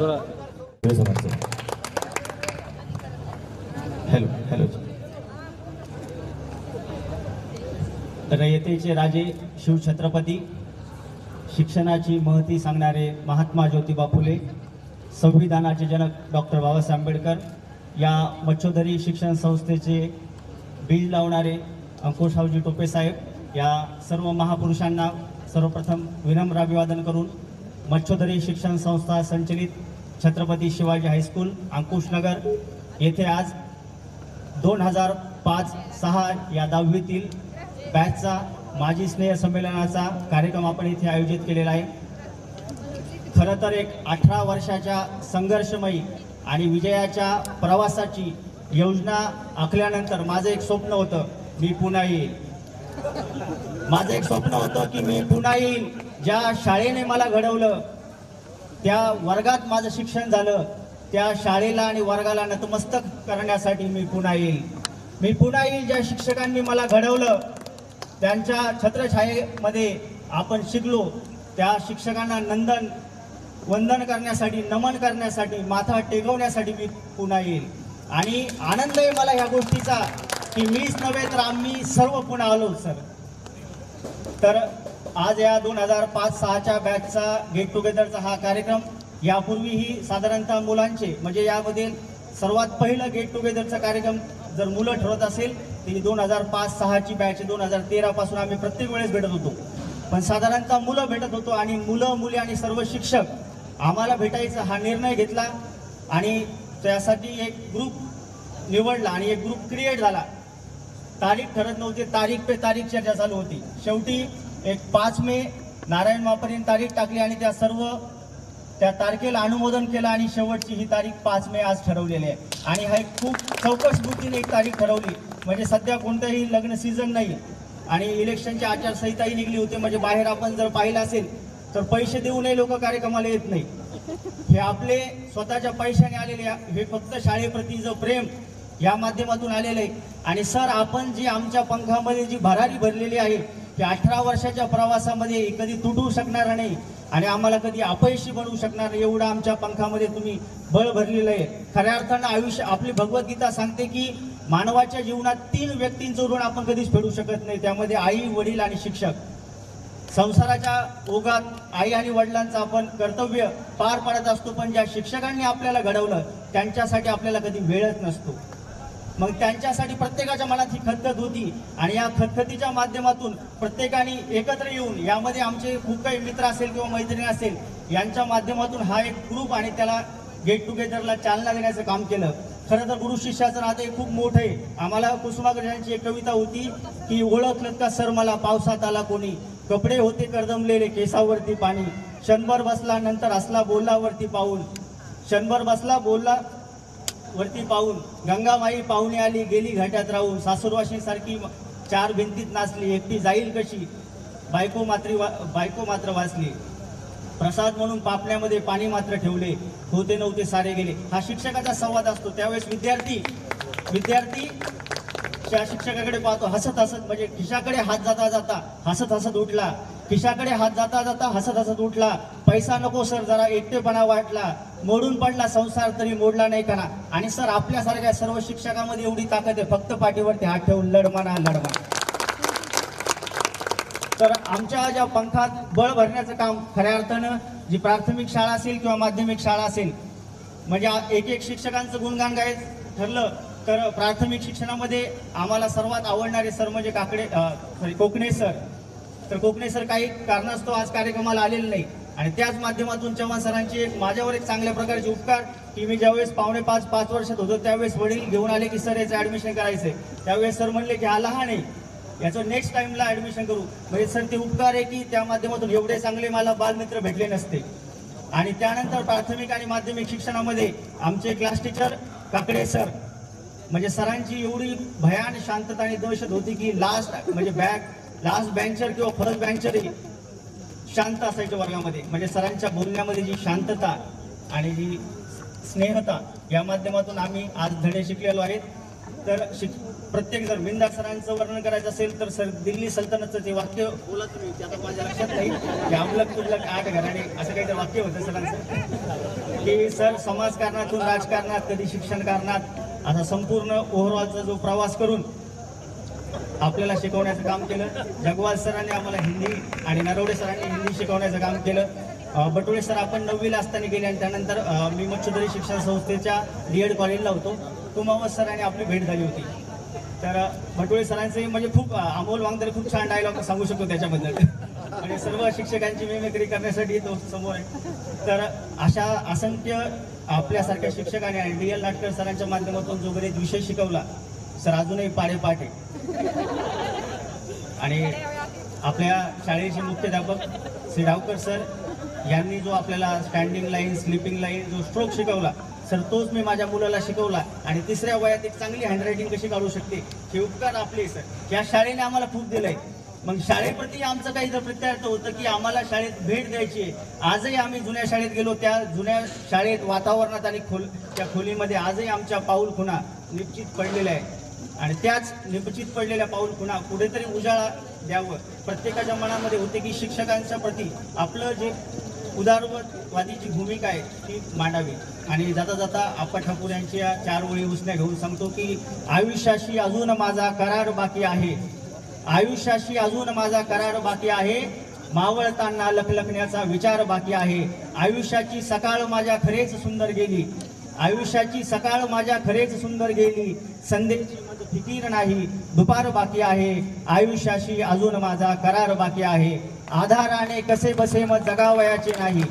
Hello hello. रयतेचे राजे शिवछत्रपती, शिक्षणाची महती सांगणारे महात्मा ज्योतिबा फुले, संविधानाचे जनक डॉक्टर बाबासाहेब आंबेडकर, या मच्छोदरी शिक्षण संस्थेचे बीज लावणारे अंकुशरावजी टोपे साहेब, या सर्व महापुरुषांना सर्वप्रथम विनम्र अभिवादन करून मच्छोदरी शिक्षण संस्था संचलित छत्रपती शिवाजी हायस्कूल अंकुशनगर येथे आज 2005-06 या 10वीतील बॅचचा माजी स्नेह संमेलनाचा कार्यक्रम आपण इथे आयोजित केलेला आहे. खरं तर एक 18 वर्षाच्या संघर्षमयी आणि विजयाच्या प्रवासाची योजना आखल्यानंतर माझं एक स्वप्न होतं, मी पुन्हा येईल. माझं एक स्वप्न होतं की मी पुन्हा येईल. ज्या शाळेने मला घडवलं, त्या वर्गात माझं शिक्षण झालं, त्या शाळेला आणि वर्गाला नतमस्तक करण्यासाठी मी पुन्हा येईल. मी पुन्हा येईल. ज्या शिक्षकांनी मला घडवलं, त्यांच्या छत्रछायेमध्ये आपण शिकलो, त्या शिक्षकांना वंदन करण्यासाठी, नमन करण्यासाठी, माथा टेकवण्यासाठी मी पुन्हा येईल. आणि आनंद आहे मला या गोष्टीचा की मीच नव्हे तर आम्ही सर्व पुन्हा आलो सर. तर आज या 2005-06च्या बॅचचा गेट टुगेदरचा हा कार्यक्रम, यापूर्वीही साधारणतः मुलांचे म्हणजे यामध्ये सर्वात पहिलं गेट टुगेदरचा कार्यक्रम जर मुलं ठरवत असेल ती 2005-06ची बॅच, 2013 पासून आम्ही प्रत्येक वेळेस भेटत होतो. पण साधारणतः मुलं भेटत होतो आणि मुलं मुली आणि सर्व शिक्षक आम्हाला भेटायचा हा निर्णय घेतला आणि त्यासाठी एक ग्रुप निवडला आणि एक ग्रुप क्रिएट झाला. तारीख ठरत नव्हती, तारीख पे तारीख चर्चा चालू होती. शेवटी एक 5 मे नारायण मापरीने तारीख टाकली आणि त्या तारखेला अनुमोदन केलं आणि शेवटची ही तारीख 5 मे आज ठरवलेली आहे. आणि हा एक खूप चौकस बुद्धीने एक तारीख ठरवली. म्हणजे सध्या कोणताही लग्न सीझन नाही आणि इलेक्शनची आचारसंहिताही निघली होती. म्हणजे बाहेर आपण जर पाहिलं असेल तर पैसे देऊनही लोक कार्यक्रमाला येत नाही. हे आपले स्वतःच्या पैशाने आलेले, हे फक्त शाळेप्रतीचं प्रेम या माध्यमातून आलेलं आहे. आणि सर, आपण जी आमच्या पंखामध्ये जी भरारी भरलेली आहे ती 18 वर्षाच्या प्रवासामध्ये कधी तुटू शकणार नाही आणि आम्हाला कधी अपयशी बनवू शकणार नाही, एवढं आमच्या पंखामध्ये तुम्ही बळ भरलेलं आहे. खऱ्या अर्थानं आयुष्य, आपली भगवद्गीता सांगते की मानवाच्या जीवनात 3 व्यक्तींचं ऋण आपण कधीच फेडू शकत नाही. त्यामध्ये आई, वडील आणि शिक्षक. संसाराच्या ओघात आई आणि वडिलांचं आपण कर्तव्य पार पाडत असतो, पण ज्या शिक्षकांनी आपल्याला घडवलं त्यांच्यासाठी आपल्याला कधी वेळच नसतो. मग त्यांच्यासाठी प्रत्येकाच्या मनात ही खतखत होती आणि या खतखतीच्या माध्यमातून प्रत्येकाने एकत्र येऊन, यामध्ये आमचे खूप काही मित्र असेल किंवा मैत्रिणी असेल, यांच्या माध्यमातून हा एक ग्रुप आणि त्याला गेट टुगेदरला चालना देण्याचं काम केलं. खरं तर गुरु शिष्याचं नातं हे खूप मोठं आहे. आम्हाला कुसुमाग्रज यांची एक कविता होती की ओळखलं का सर मला पावसात आला कोणी, कपडे होते कर्दमलेले केसावरती पाणी, क्षणभर बसला नंतर असला बोलला वरती पाऊल, क्षणभर बसला बोलला वरती पाऊल, गंगामाई पाहुणे आली गेली घाट्यात राहून, सासूरवाशी सारखी 4 भिंतीत नाचली, एकटी जाईल कशी, बायको मात्र वाचली, प्रसाद म्हणून पापण्यामध्ये पाणी मात्र ठेवले, होते नव्हते सारे गेले. हा शिक्षकाचा संवाद असतो. त्यावेळेस विद्यार्थी त्या शिक्षकाकडे पाहतो, हसत हसत, म्हणजे खिशाकडे हात जाता जाता हसत हसत उठला, खिशाकडे हात जाता जाता हसत हसत उठला, पैसा नको सर जरा एकटेपणा वाटला, मोडून पडला संसार तरी मोडला नाही कणा. आणि सर, आपल्यासारख्या सर्व शिक्षकामध्ये एवढी ताकद आहे, फक्त पाठीवरती हात ठेवून लढमाना. तर आमच्या ज्या पंखात बळ भरण्याचं काम, खऱ्या अर्थानं जी प्राथमिक शाळा असेल किंवा माध्यमिक शाळा असेल, म्हणजे एक शिक्षकांचं गुणगान गायचं ठरलं तर प्राथमिक शिक्षणामध्ये आम्हाला सर्वात आवडणारे सर म्हणजे कोकणे सर. तर कोकणे सर काही कारणास्तव आज कार्यक्रमाला आलेले नाही आणि त्याच माध्यमातून चव्हाण सरांची माझ्यावर एक चांगल्या प्रकारचे उपकार की मी ज्यावेळेस 4.5 वर्षात होतो त्यावेळेस वडील घेऊन आले की सर याचं ॲडमिशन करायचंय. त्यावेळेस सर म्हणले की हा लहान आहे, याचं नेक्स्ट टाइमला ॲडमिशन करू. म्हणजे सर, ते उपकार आहे की त्या माध्यमातून एवढे चांगले मला बालमित्र भेटले नसते. आणि त्यानंतर प्राथमिक आणि माध्यमिक शिक्षणामध्ये आमचे क्लास टीचर काकडे सर, म्हणजे सरांची एवढी भयान शांतता आणि दहशत होती की लास्ट बेंचर किंवा फर्स्ट बेंचरही शांत असायच्या वर्गामध्ये. म्हणजे सरांच्या बोलण्यामध्ये जी शांतता आणि जी स्नेहता या माध्यमातून आम्ही आज धडे शिकलेलो आहेत. तर प्रत्येक जर बिंदा सरांचं वर्णन करायचं असेल तर सर दिल्ली सल्तनतचं ते वाक्य बोला तुम्ही, ते आता माझ्या लक्षात नाही की अमलक तुमलक 8 घराणे असं काहीतरी वाक्य होतं सरांचं, की सर समाजकारणातून राजकारणात कधी शिक्षण कारणात असा संपूर्ण ओव्हरऑलचा जो प्रवास करून आपल्याला शिकवण्याचं काम केलं. जगवाल सरांनी आम्हाला हिंदी आणि नरवडे सरांनी हिंदी शिकवण्याचं काम केलं. बटुळे सर आपण 9वीला असताना गेले आणि त्यानंतर मी मच्छुदरी शिक्षण संस्थेच्या DED कॉलेजला होतो. कुमावत सरांनी आपली भेट झाली होती. तर बटुळे सरांचे म्हणजे खूप अमोल वांगदरे खूप छान डायलॉग सांगू शकतो त्याच्याबद्दल, म्हणजे सर्व शिक्षकांची मिमिक्री करण्यासाठी तो समोर आहे. तर अशा असंख्य आपल्यासारख्या शिक्षकांनी आणि DL नाटकर सरांच्या माध्यमातून जो गणित विषय शिकवला सर अजूनही पाठे. आणि आपल्या शाळेचे मुख्याध्यापक श्री डावकर सर यांनी जो आपल्याला स्टँडिंग लाईन, स्लिपिंग लाईन, जो स्ट्रोक शिकवला सर, तोच मी माझ्या मुलाला शिकवला. आणि 3ऱ्या वयात एक चांगली हँडरायटिंग कशी काढू शकते हे उपकार आपले सर या शाळेने आम्हाला खूप दिलंय. मग शाळेप्रती आमचं काही जर प्रत्यार्थ होतं की आम्हाला शाळेत भेट द्यायची आहे. आजही आम्ही जुन्या शाळेत गेलो, त्या जुन्या शाळेत वातावरणात आणि त्या खोलीमध्ये आजही आमच्या पाऊल खुणा निश्चित पडलेल्या आहे. आणि त्याच निश्चित पडलेल्या पाऊल खुणा कुठेतरी उजाळा द्यावं प्रत्येकाच्या मनामध्ये होते की शिक्षकांच्या प्रती आपलं जे उदारवादी जी भूमिका आहे ती मांडावी. आणि जाता जाता आप्पा ठाकूर यांच्या 4 ओळी उसण्या घेऊन सांगतो की आयुष्याशी अजून माझा करार बाकी आहे, आयुष्याशी अजून माझा करार बाकी आहे, मावळताना लखलखण्याचा विचार बाकी आहे. आयुष्याची सकाळ माझ्या खरेच सुंदर गेली, आयुष्याची सकाळ माझ्या खरेच सुंदर गेली, संध्येची मज फिकीर नाही, दुपार बाकी आहे, आयुष्याशी अजून माझा करार बाकी आहे. आधाराने कसे बसे मग जगावयाचे नाही,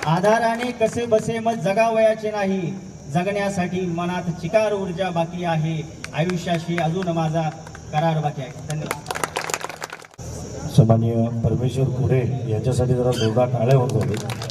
आधाराने कसे बसे मग जगावयाचे नाही, जगण्यासाठी मनात चिकार ऊर्जा बाकी आहे, आयुष्याशी अजून माझा करार बाकी आहे. धन्यवाद. सन्माननीय परमेश्वर कुरे यांच्यासाठी जरा जोरदार टाळ्या होत होते.